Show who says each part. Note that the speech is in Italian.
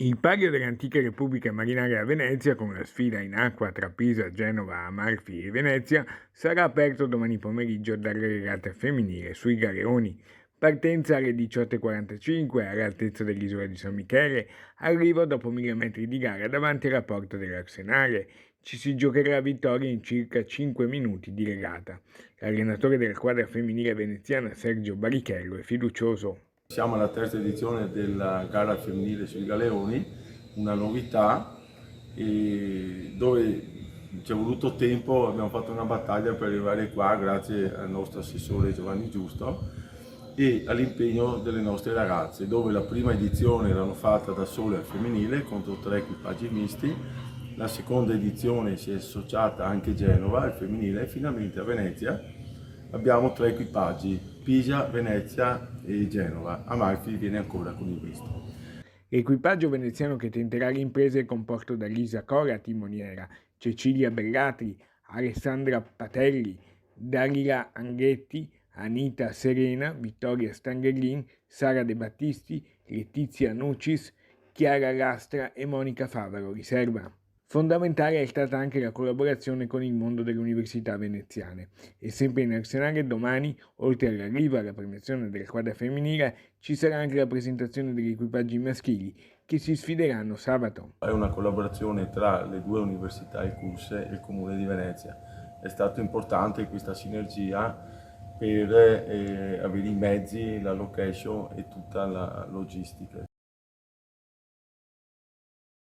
Speaker 1: Il Palio dell'antica Repubblica Marinaria a Venezia, con la sfida in acqua tra Pisa, Genova, Amalfi e Venezia, sarà aperto domani pomeriggio dalle regate femminili sui galeoni. Partenza alle 18:45 all'altezza dell'isola di San Michele, arrivo dopo 1000 metri di gara davanti alla porta dell'Arsenale. Ci si giocherà la vittoria in circa 5 minuti di regata. L'allenatore della squadra femminile veneziana Sergio Barichello è fiducioso.
Speaker 2: Siamo alla terza edizione della gara femminile sui galeoni, una novità dove ci è voluto tempo, abbiamo fatto una battaglia per arrivare qua grazie al nostro assessore Giovanni Giusto e all'impegno delle nostre ragazze, dove la prima edizione l'hanno fatta da sole al femminile contro 3 equipaggi misti, la seconda edizione si è associata anche Genova al femminile e finalmente a Venezia abbiamo 3 equipaggi, Pisa, Venezia e Genova. Amalfi viene ancora con il misto.
Speaker 1: L'equipaggio veneziano che tenterà l'impresa è composto da Lisa Cora, timoniera, Cecilia Bellatri, Alessandra Patelli, Dalila Anghetti, Anita Serena, Vittoria Stanghellin, Sara De Battisti, Letizia Nucis, Chiara Lastra e Monica Favaro, riserva. Fondamentale è stata anche la collaborazione con il mondo delle università veneziane e sempre in Arsenale domani, oltre all'arrivo e alla premiazione della squadra femminile, ci sarà anche la presentazione degli equipaggi maschili che si sfideranno sabato.
Speaker 2: È una collaborazione tra le due università ICUS e il Comune di Venezia. È stato importante questa sinergia per avere i mezzi, la location e tutta la logistica.